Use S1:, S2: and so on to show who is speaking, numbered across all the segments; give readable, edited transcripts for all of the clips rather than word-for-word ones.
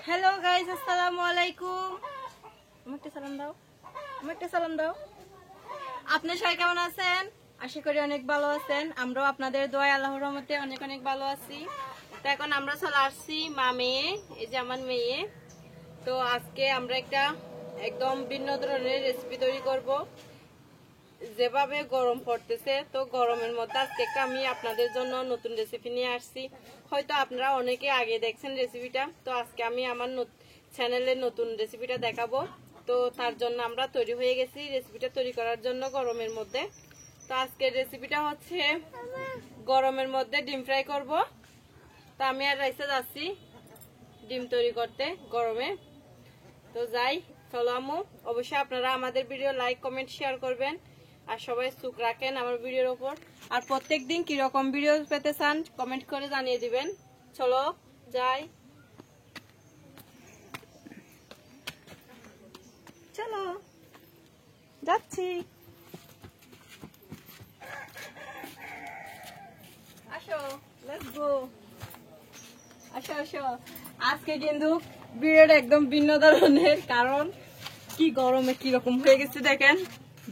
S1: Hello guys, আসসালামু আলাইকুম। আমাকে সালাম দাও। আপনি সবাই কেমন আছেন? আশা করি অনেক ভালো আছেন। আমরাও আপনাদের দোয়ায় আল্লাহর রহমতে অনেক অনেক ভালো আছি। তো এখন আমরা চলে আসছি মা মেয়ে, এই যে আমার মেয়ে। তো আজকে আমরা একটা একদম ভিন্ন ধরনের রেসিপি তৈরি করব। যেভাবে গরম পড়তেছে, তো গরমের মধ্যে আজকে একটা আমি আপনাদের জন্য নতুন রেসিপি নিয়ে আসছি। হয়তো আপনারা অনেকে আগে দেখছেন রেসিপিটা, তো আজকে আমি আমার চ্যানেলের নতুন রেসিপিটা দেখাবো। তো তার জন্য আমরা তৈরি হয়ে গেছি রেসিপিটা তৈরি করার জন্য গরমের মধ্যে। তো আজকের রেসিপিটা হচ্ছে গরমের মধ্যে ডিম ফ্রাই করব। তো আমি আর রাইসে যাচ্ছি ডিম তৈরি করতে গরমে। তো যাই, চলো আম্মু। অবশ্যই আপনারা আমাদের ভিডিও লাইক কমেন্ট শেয়ার করবেন আর সবাই চোখ রাখেন আমার ভিডিওর উপর। আর প্রত্যেকদিন কিরকম ভিডিও পেতে চান কমেন্ট করে জানিয়ে দিবেন। চলো যাই, চলো যাচ্ছি। আসো, লেটস গো। আসো আসো। আজকে কিন্তু ভিডিওটা একদম ভিন্ন ধরনের, কারণ কি গরমে কিরকম হয়ে গেছে দেখেন।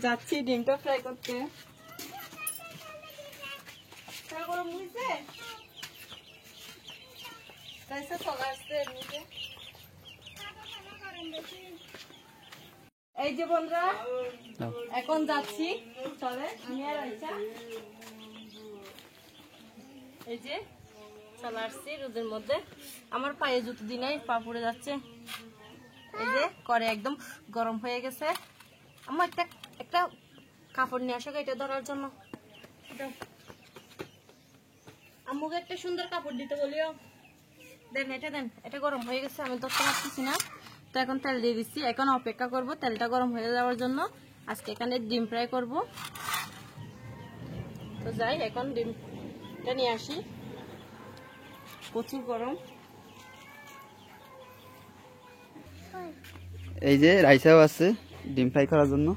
S1: যাচ্ছি ডিমটা ফ্রাই করতে। গরম হয়েছে, এই যে বন্ধুরা এখন যাচ্ছি, চলে আমি আর আইসা এই যে চলে আসছি রোদের মধ্যে। আমার পায়ে জুতো দিই নাই, পা পড়ে যাচ্ছে। এই যে করে একদম গরম হয়ে গেছে। আমার একটা কাপড় নিয়ে আসো এটা ধরার জন্য। আম্মুকে একটা সুন্দর কাপড় দিতে বলিও। দেন, এটা গরম হয়ে গেছে, আমি ধরতে পারতেছি না। তো এখন তেল দিয়ে দিচ্ছি, এখন অপেক্ষা করব তেলটা গরম হয়ে যাওয়ার জন্য। আজকে এখানে ডিম ফ্রাই করব। তো যাই, এখন ডিমটা নিয়ে আসি। প্রচুর গরম।
S2: এই যে রাইসাও আছে ডিম ফ্রাই করার জন্য।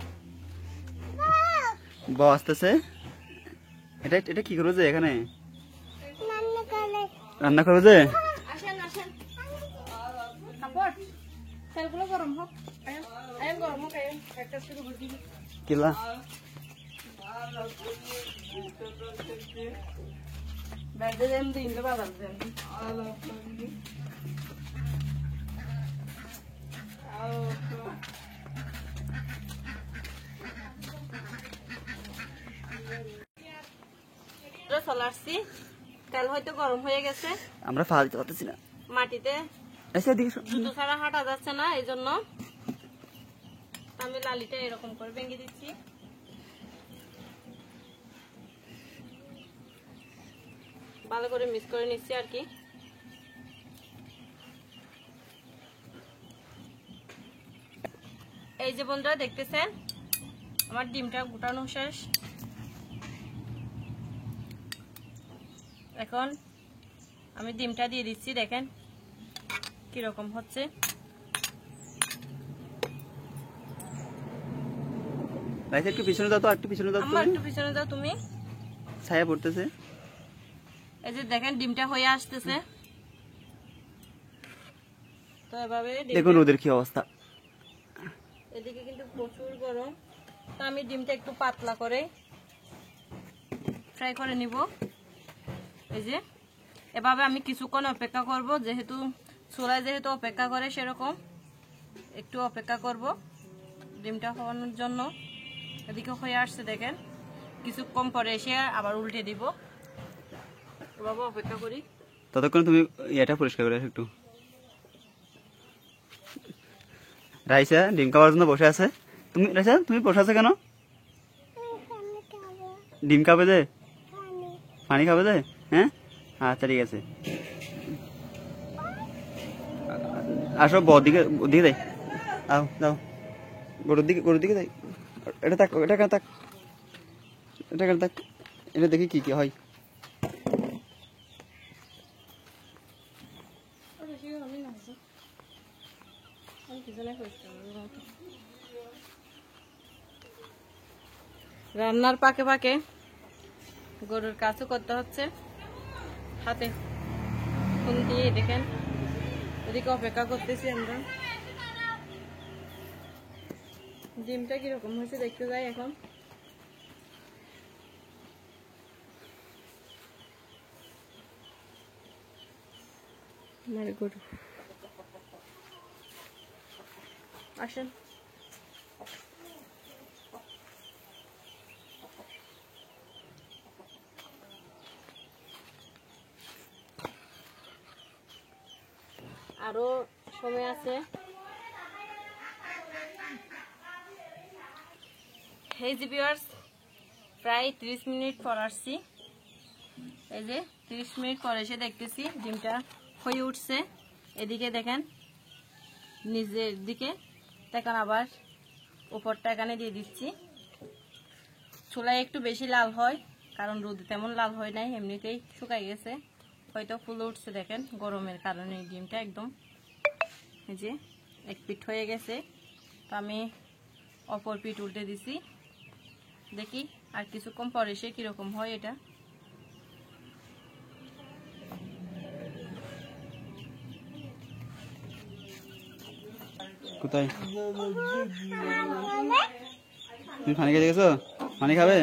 S2: বউ আসতেছে। এটা এটা কি করবে যে এখানে রান্না করবে যে?
S1: আসেন আসেন, কাপড় তেলগুলো গরম হোক। আয়ন গরম হোক, আয়ন একটা শুরু বুঝি
S2: কিলা
S1: ব্যাডে দেন দিন তো বাজার দেন। চলে আসছি, তেল হয়তো গরম হয়ে গেছে।
S2: আমরা ফা দিতে পারতেছি না
S1: মাটিতে জুতো ছাড়া হাঁটা যাচ্ছে না, এই জন্য আমি লালিটা এরকম করে ভেঙে দিচ্ছি। ভালো করে মিক্স করে নিচ্ছি আর কি। এই যে বন্ধুরা দেখতেছেন আমার ডিমটা গোটানো শেষ। এখন আমি ডিমটা দিয়ে দিচ্ছি, দেখেন কিরকম হচ্ছে।
S2: রাইসা একটু পিছনে দাও তো, একটু পিছনে দাও।
S1: আমার একটু পিছনে দাও তুমি।
S2: ছায়া পড়তেছে।
S1: এই যে দেখেন ডিমটা হয়ে আসতেছে। তো এভাবে
S2: দেখুন ওদের কি অবস্থা।
S1: এদিকে কিন্তু প্রচুর গরম। তো আমি ডিমটা একটু পাতলা করে ফ্রাই করে নিব। এই যে এভাবে আমি কিছুক্ষণ অপেক্ষা করব, যেহেতু চুলায় যেহেতু অপেক্ষা করে সেরকম একটু অপেক্ষা করব ডিমটা হওয়ানোর জন্য। এদিকে হয়ে আসছে দেখেন, কিছুক্ষণ পরে এসে আবার উল্টে দিব। এভাবে অপেক্ষা করি।
S2: ততক্ষণ তুমি এটা পরিষ্কার করে একটু। রাইসা ডিম খাওয়ার জন্য বসে আছে। তুমি রাইসা তুমি বসে আছো কেন? ডিম খাবে যে? পানি খাবে যে? হ্যাঁ আচ্ছা ঠিক আছে। আসো ওদিকে ওদিকে দেয়। আও দাও, গরুর দিকে দেয়। এটা তাক, এটা কেন তাক, এটা কেন তাক, এটা দেখি কি কি হয়।
S1: রান্নার পাকে পাকে গরুর কাজও করতে হচ্ছে হাতে ফোন দিয়ে। দেখেন এদিকে অপেক্ষা করতেছি আমরা। ডিমটা কিরকম হয়েছে দেখতে যাই এখন। গরু আসেন। আরো সময় আছে। এই যে ভিউয়ার্স, প্রায় 30 মিনিট পর আসছি। এই যে 30 মিনিট পর এসে দেখতেছি ডিমটা হয়ে উঠছে। এদিকে দেখেন নিচের দিকে, এখন আবার উপরটা এখানে দিয়ে দিচ্ছি। চুলায় একটু বেশি লাল হয়, কারণ রোদে তেমন লাল হয় নাই, এমনিতেই শুকাই গেছে, হয়তো ফুলে উঠছে। দেখেন গরমের কারণে ডিমটা একদম এই যে এক পিঠ হয়ে গেছে। তো আমি অপর পিঠ উল্টে দিছি, দেখি আর কিছুক্ষণ পরে সে কিরকম হয় এটা।
S2: কোথায় তুমি পানি খেতে গেছো? পানি খাবে?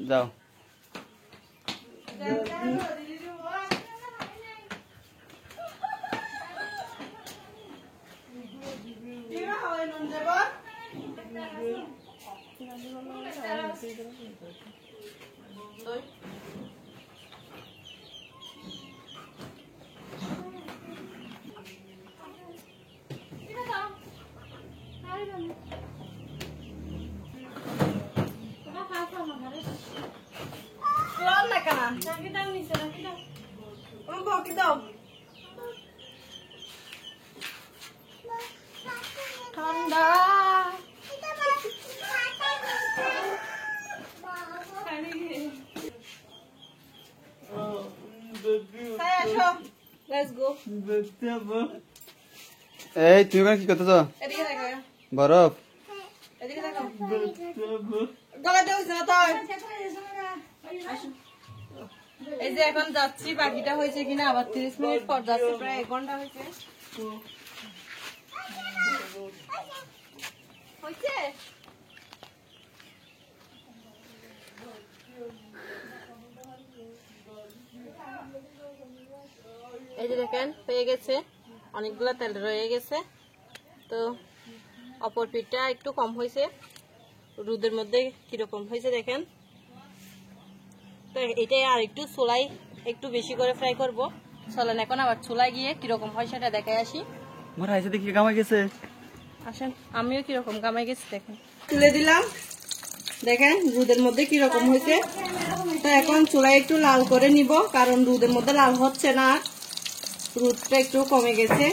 S2: যাও।
S1: ঠান্ডা
S2: এই তুমি কি করতেছ? বরফ
S1: এই যে এখন যাচ্ছি, বাকিটা হয়েছে কিনা আবার 30 মিনিট পর যাচ্ছি, প্রায় 1 ঘন্টা হয়েছে। এই যে দেখেন হয়ে গেছে, অনেকগুলো তেল রয়ে গেছে। তো অপর পিঠটা একটু কম হয়েছে, রোদের মধ্যে কিরকম হয়েছে দেখেন। তো এটাই আর একটু চুলাই একটু বেশি করে ফ্রাই করব। চলেন এখন আবার চুলাই গিয়ে কিরকম হয় সেটা দেখাই আসি।
S2: মোর আইসে দেখি কামাই গেছে।
S1: আসেন, আমিও কিরকম কামাই গেছি দেখেন। তুলে দিলাম, দেখেন রোদের মধ্যে কিরকম হয়েছে। তো এখন চুলাই একটু লাল করে নিব, কারণ রোদের মধ্যে লাল হচ্ছে না, রোদটা একটু কমে গেছে।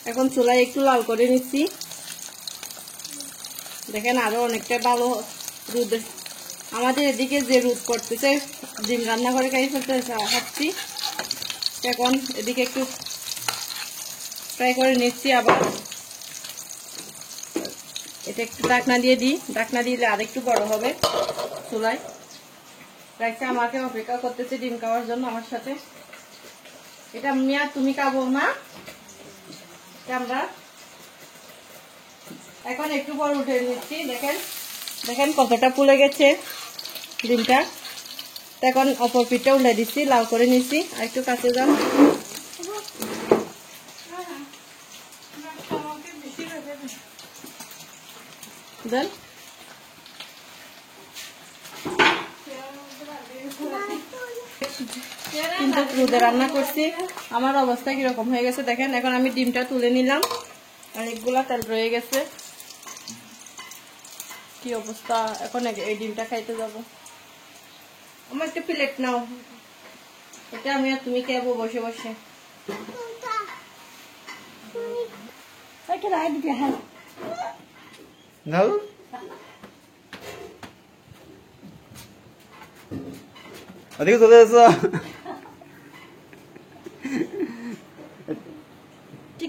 S1: এখন চুলাই একটু লাল করে নিচ্ছি, দেখেন আরো অনেকটা ভালো রোদ। আমাদের এদিকে যে রোদ করতেছে, ডিম রান্না করে খাই ফেলতে খাচ্ছি। এখন এদিকে একটু ফ্রাই করে নিচ্ছি। আবার এটা একটু ঢাকনা দিয়ে দিই, ঢাকনা দিলে আর একটু বড় হবে। চুলায় রাখছে, আমাকে অপেক্ষা করতেছে ডিম খাওয়ার জন্য আমার সাথে। এটা মিয়া তুমি খাবো না, আমরা এখন একটু পর উঠে নিচ্ছি। দেখেন দেখেন কতটা ফুলে গেছে ডিমটা। এখন অপর পিঠটা উল্টে দিচ্ছি, লাল করে নিচ্ছি। আর একটু কাছে যান, দেন। কিন্তু রোদে রান্না করছি, আমার অবস্থা কিরকম হয়ে গেছে দেখেন। এখন আমি ডিমটা তুলে নিলাম, অনেকগুলা তেল রয়ে গেছে, কি অবস্থা। এখন এই ডিমটা খাইতে যাবো। আমার একটা প্লেট নাও, এটা আমি আর তুমি খাবো বসে বসে।
S2: নাও ওদিকে চলে যাচ্ছ।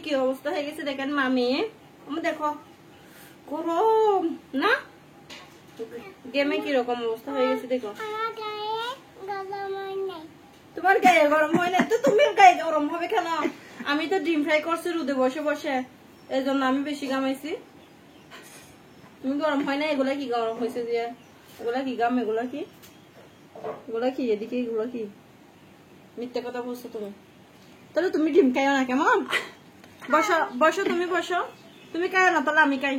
S1: কি অবস্থা হয়ে গেছে দেখেন মামি। আমি দেখো গরম না, গেমে কিরকম অবস্থা হয়ে গেছে দেখো। তোমার গায়ে গরম হয় না তো তুমি গায়ে গরম হবে কেন? আমি তো ডিম ফ্রাই করছি রোদে বসে বসে, এই জন্য আমি বেশি গামাইছি। তুমি গরম হয় না? এগুলা কি গরম হয়েছে যে? এগুলা কি গাম? এগুলা কি? এগুলা কি? এদিকে এগুলা কি? মিথ্যা কথা বলছো তুমি। তাহলে তুমি ডিম খাইও না কেমন? বসো বসো, তুমি বসো। তুমি খাইও না তাহলে আমি খাই।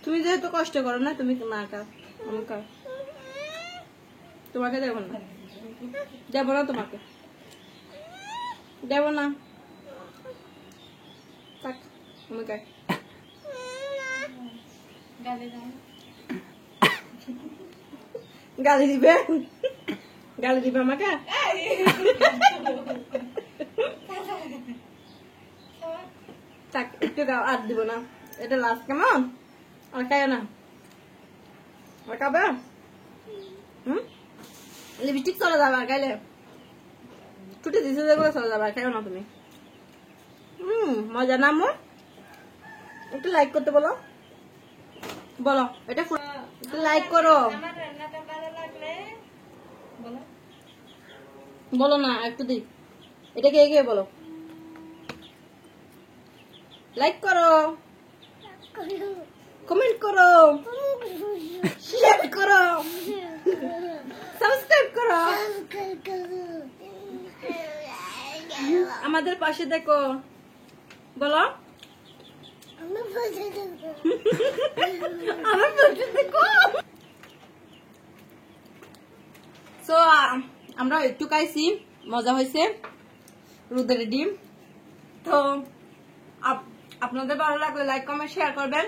S1: তুমি যেহেতু কষ্ট করো না, তুমি না খাও, আমি খাও। তোমাকে দেবো না, দেবো না তোমাকে, দেবো না। থাক, আমি খাই। গালি দিবে? গালি দিবে আমাকে? থাক, একটু গাও, আর দিব না। এটা লাস্ট কেমন? আর খাইও না। আর খাবে? লিপস্টিক চলে যাবে আর খাইলে। ছুটে দিছে যেগুলো চলে যাবে আর খাইও না তুমি। মজা না মো? একটু লাইক করতে বলো, বলো এটা একটু লাইক করো। বলো না, একটু দিই। এটাকে এগিয়ে বলো, লাইক করো, কমেন্ট করো, শেয়ার করো, সাবস্ক্রাইব করো, আমাদের পাশে দেখো, বলো আমার পাশে দেখো। সো আমরা একটু খাইছি, মজা হয়েছে, রোদের ডিম। তো আপনাদের ভালো লাগলে লাইক কমেন্ট শেয়ার করবেন,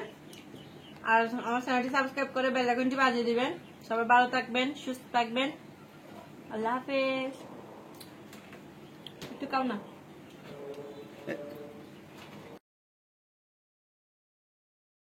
S1: আর আমার চ্যানেলটি সাবস্ক্রাইব করে বেল আইকনটি বাজিয়ে দিবেন। সবাই ভালো থাকবেন, সুস্থ থাকবেন। আল্লাহ হাফেজ। একটু খাও না।